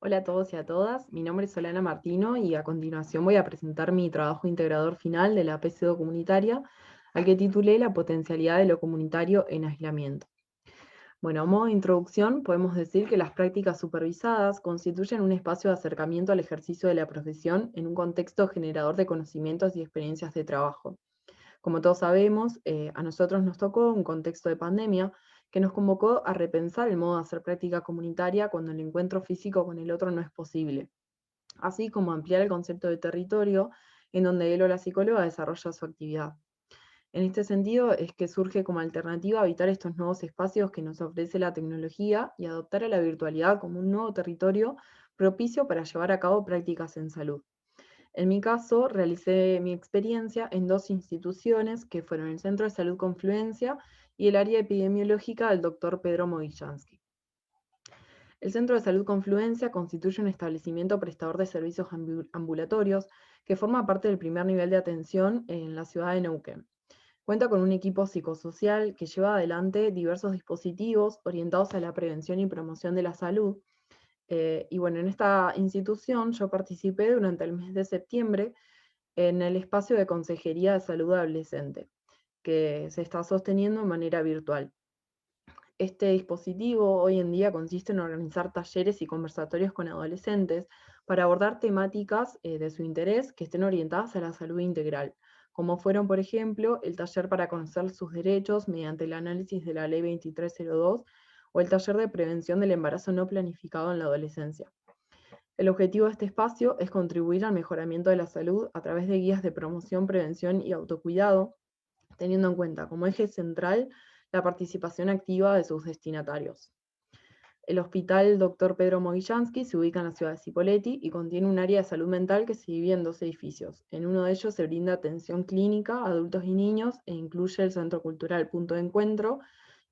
Hola a todos y a todas, mi nombre es Solana Martino y a continuación voy a presentar mi trabajo integrador final de la PCO comunitaria, al que titulé La potencialidad de lo comunitario en aislamiento. Bueno, a modo de introducción, podemos decir que las prácticas supervisadas constituyen un espacio de acercamiento al ejercicio de la profesión en un contexto generador de conocimientos y experiencias de trabajo. Como todos sabemos, a nosotros nos tocó un contexto de pandemia que nos convocó a repensar el modo de hacer práctica comunitaria cuando el encuentro físico con el otro no es posible, así como ampliar el concepto de territorio en donde él o la psicóloga desarrolla su actividad. En este sentido es que surge como alternativa a habitar estos nuevos espacios que nos ofrece la tecnología y adoptar a la virtualidad como un nuevo territorio propicio para llevar a cabo prácticas en salud. En mi caso, realicé mi experiencia en dos instituciones que fueron el Centro de Salud Confluencia y el área epidemiológica del Dr. Pedro Mogillansky. El Centro de Salud Confluencia constituye un establecimiento prestador de servicios ambulatorios que forma parte del primer nivel de atención en la ciudad de Neuquén. Cuenta con un equipo psicosocial que lleva adelante diversos dispositivos orientados a la prevención y promoción de la salud. Y bueno, en esta institución yo participé durante el mes de septiembre en el espacio de Consejería de Salud Adolescente, que se está sosteniendo de manera virtual. Este dispositivo hoy en día consiste en organizar talleres y conversatorios con adolescentes para abordar temáticas de su interés que estén orientadas a la salud integral, como fueron, por ejemplo, el taller para conocer sus derechos mediante el análisis de la Ley 2302 o el taller de prevención del embarazo no planificado en la adolescencia. El objetivo de este espacio es contribuir al mejoramiento de la salud a través de guías de promoción, prevención y autocuidado, teniendo en cuenta como eje central la participación activa de sus destinatarios. El Hospital Dr. Pedro Mogillansky se ubica en la ciudad de Cipolletti y contiene un área de salud mental que se divide en dos edificios. En uno de ellos se brinda atención clínica a adultos y niños e incluye el Centro Cultural Punto de Encuentro,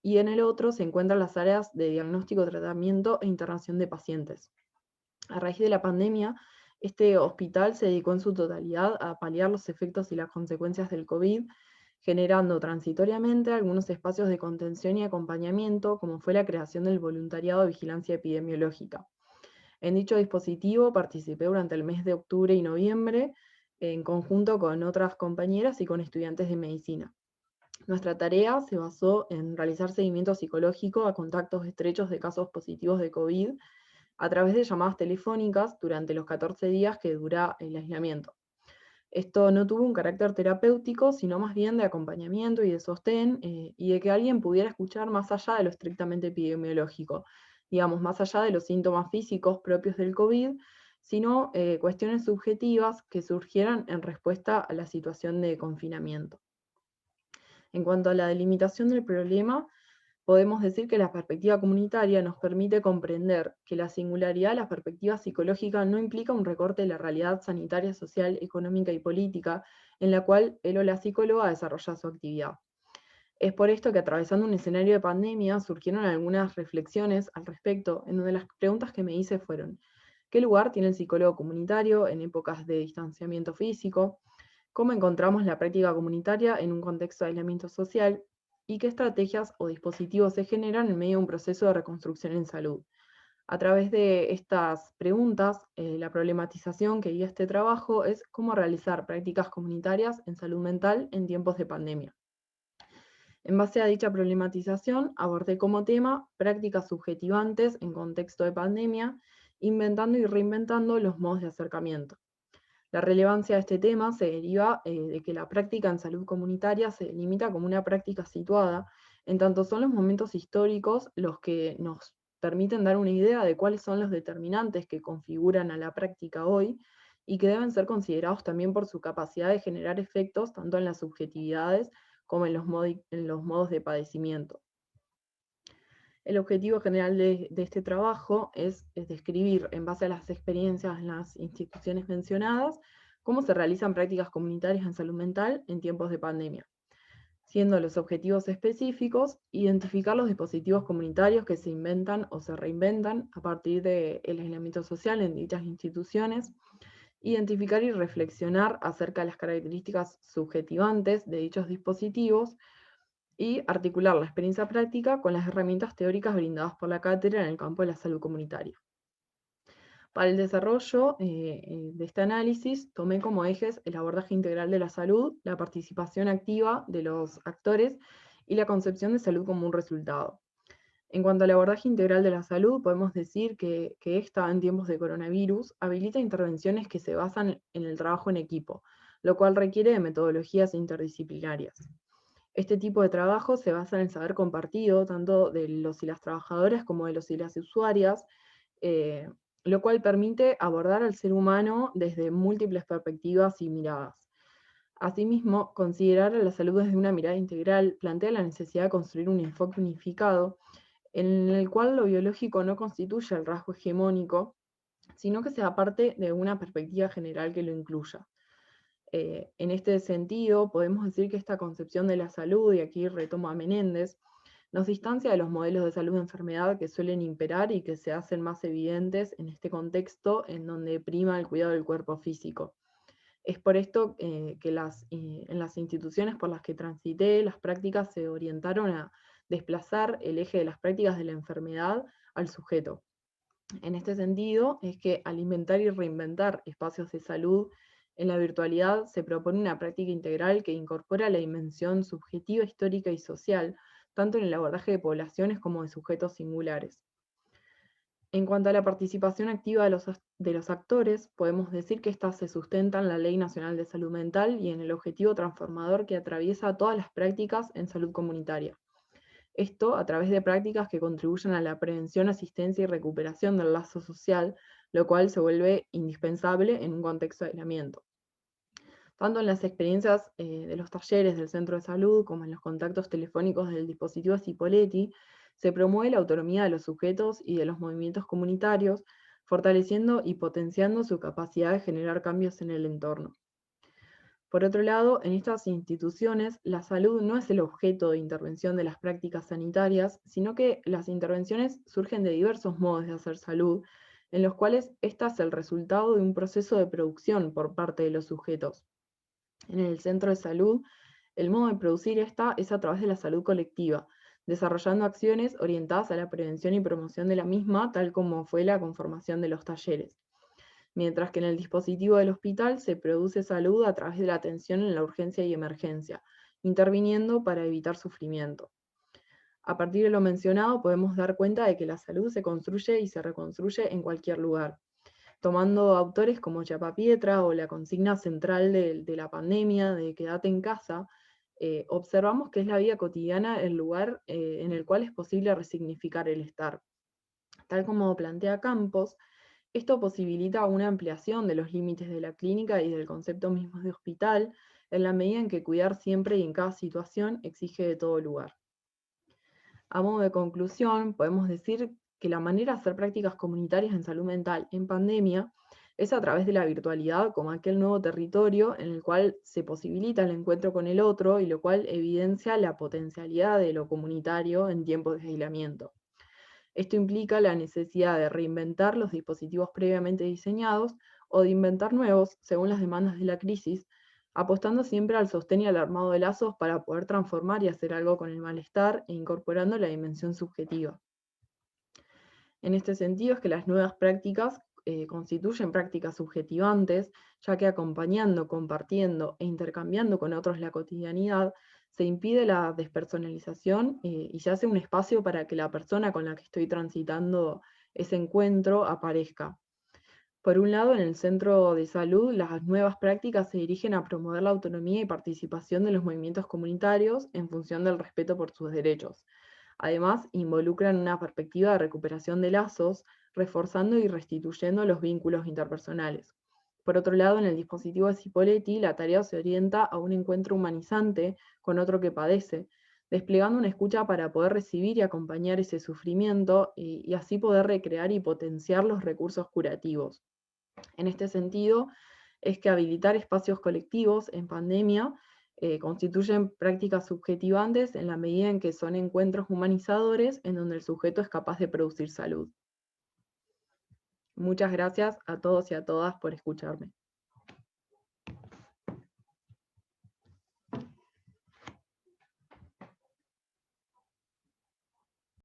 y en el otro se encuentran las áreas de diagnóstico, tratamiento e internación de pacientes. A raíz de la pandemia, este hospital se dedicó en su totalidad a paliar los efectos y las consecuencias del COVID, generando transitoriamente algunos espacios de contención y acompañamiento, como fue la creación del voluntariado de vigilancia epidemiológica. En dicho dispositivo participé durante el mes de octubre y noviembre, en conjunto con otras compañeras y con estudiantes de medicina. Nuestra tarea se basó en realizar seguimiento psicológico a contactos estrechos de casos positivos de COVID a través de llamadas telefónicas durante los 14 días que dura el aislamiento. Esto no tuvo un carácter terapéutico, sino más bien de acompañamiento y de sostén, y de que alguien pudiera escuchar más allá de lo estrictamente epidemiológico, digamos, más allá de los síntomas físicos propios del COVID, sino cuestiones subjetivas que surgieran en respuesta a la situación de confinamiento. En cuanto a la delimitación del problema, podemos decir que la perspectiva comunitaria nos permite comprender que la singularidad de la perspectiva psicológica no implica un recorte de la realidad sanitaria, social, económica y política en la cual él o la psicóloga desarrolla su actividad. Es por esto que atravesando un escenario de pandemia surgieron algunas reflexiones al respecto, en donde las preguntas que me hice fueron: ¿qué lugar tiene el psicólogo comunitario en épocas de distanciamiento físico? ¿Cómo encontramos la práctica comunitaria en un contexto de aislamiento social? ¿Y qué estrategias o dispositivos se generan en medio de un proceso de reconstrucción en salud? A través de estas preguntas, la problematización que guía este trabajo es cómo realizar prácticas comunitarias en salud mental en tiempos de pandemia. En base a dicha problematización, abordé como tema prácticas subjetivantes en contexto de pandemia, inventando y reinventando los modos de acercamiento. La relevancia de este tema se deriva de que la práctica en salud comunitaria se delimita como una práctica situada, en tanto son los momentos históricos los que nos permiten dar una idea de cuáles son los determinantes que configuran a la práctica hoy y que deben ser considerados también por su capacidad de generar efectos tanto en las subjetividades como en los modos de padecimiento. El objetivo general de este trabajo es describir, en base a las experiencias en las instituciones mencionadas, cómo se realizan prácticas comunitarias en salud mental en tiempos de pandemia, siendo los objetivos específicos identificar los dispositivos comunitarios que se inventan o se reinventan a partir del aislamiento social en dichas instituciones, identificar y reflexionar acerca de las características subjetivantes de dichos dispositivos, y articular la experiencia práctica con las herramientas teóricas brindadas por la cátedra en el campo de la salud comunitaria. Para el desarrollo de este análisis, tomé como ejes el abordaje integral de la salud, la participación activa de los actores y la concepción de salud como un resultado. En cuanto al abordaje integral de la salud, podemos decir que esta, en tiempos de coronavirus, habilita intervenciones que se basan en el trabajo en equipo, lo cual requiere de metodologías interdisciplinarias. Este tipo de trabajo se basa en el saber compartido, tanto de los y las trabajadoras como de los y las usuarias, eh, lo cual permite abordar al ser humano desde múltiples perspectivas y miradas. Asimismo, considerar a la salud desde una mirada integral plantea la necesidad de construir un enfoque unificado en el cual lo biológico no constituye el rasgo hegemónico, sino que sea parte de una perspectiva general que lo incluya. En este sentido, podemos decir que esta concepción de la salud, y aquí retomo a Menéndez, nos distancia de los modelos de salud de enfermedad que suelen imperar y que se hacen más evidentes en este contexto en donde prima el cuidado del cuerpo físico. Es por esto que en las instituciones por las que transité, las prácticas se orientaron a desplazar el eje de las prácticas de la enfermedad al sujeto. En este sentido, es que al inventar y reinventar espacios de salud en la virtualidad se propone una práctica integral que incorpora la dimensión subjetiva, histórica y social, tanto en el abordaje de poblaciones como de sujetos singulares. En cuanto a la participación activa de los actores, podemos decir que éstas se sustentan en la Ley Nacional de Salud Mental y en el objetivo transformador que atraviesa todas las prácticas en salud comunitaria. Esto a través de prácticas que contribuyen a la prevención, asistencia y recuperación del lazo social, lo cual se vuelve indispensable en un contexto de aislamiento. Tanto en las experiencias de los talleres del centro de salud como en los contactos telefónicos del dispositivo Cipolletti, se promueve la autonomía de los sujetos y de los movimientos comunitarios, fortaleciendo y potenciando su capacidad de generar cambios en el entorno. Por otro lado, en estas instituciones, la salud no es el objeto de intervención de las prácticas sanitarias, sino que las intervenciones surgen de diversos modos de hacer salud, en los cuales esta es el resultado de un proceso de producción por parte de los sujetos. En el centro de salud, el modo de producir esta es a través de la salud colectiva, desarrollando acciones orientadas a la prevención y promoción de la misma, tal como fue la conformación de los talleres. Mientras que en el dispositivo del hospital se produce salud a través de la atención en la urgencia y emergencia, interviniendo para evitar sufrimiento. A partir de lo mencionado, podemos dar cuenta de que la salud se construye y se reconstruye en cualquier lugar. Tomando autores como Chiappa-Pietra o la consigna central de la pandemia, de quédate en casa, observamos que es la vida cotidiana el lugar en el cual es posible resignificar el estar. Tal como plantea Campos, esto posibilita una ampliación de los límites de la clínica y del concepto mismo de hospital, en la medida en que cuidar siempre y en cada situación exige de todo lugar. A modo de conclusión, podemos decir que la manera de hacer prácticas comunitarias en salud mental en pandemia es a través de la virtualidad como aquel nuevo territorio en el cual se posibilita el encuentro con el otro y lo cual evidencia la potencialidad de lo comunitario en tiempos de aislamiento. Esto implica la necesidad de reinventar los dispositivos previamente diseñados o de inventar nuevos según las demandas de la crisis, apostando siempre al sostén y al armado de lazos para poder transformar y hacer algo con el malestar e incorporando la dimensión subjetiva. En este sentido es que las nuevas prácticas constituyen prácticas subjetivantes, ya que acompañando, compartiendo e intercambiando con otros la cotidianidad, se impide la despersonalización y se hace un espacio para que la persona con la que estoy transitando ese encuentro aparezca. Por un lado, en el centro de salud, las nuevas prácticas se dirigen a promover la autonomía y participación de los movimientos comunitarios en función del respeto por sus derechos. Además, involucran una perspectiva de recuperación de lazos, reforzando y restituyendo los vínculos interpersonales. Por otro lado, en el dispositivo de Cipolletti, la tarea se orienta a un encuentro humanizante con otro que padece, desplegando una escucha para poder recibir y acompañar ese sufrimiento y así poder recrear y potenciar los recursos curativos. En este sentido, es que habilitar espacios colectivos en pandemia constituyen prácticas subjetivantes en la medida en que son encuentros humanizadores en donde el sujeto es capaz de producir salud. Muchas gracias a todos y a todas por escucharme.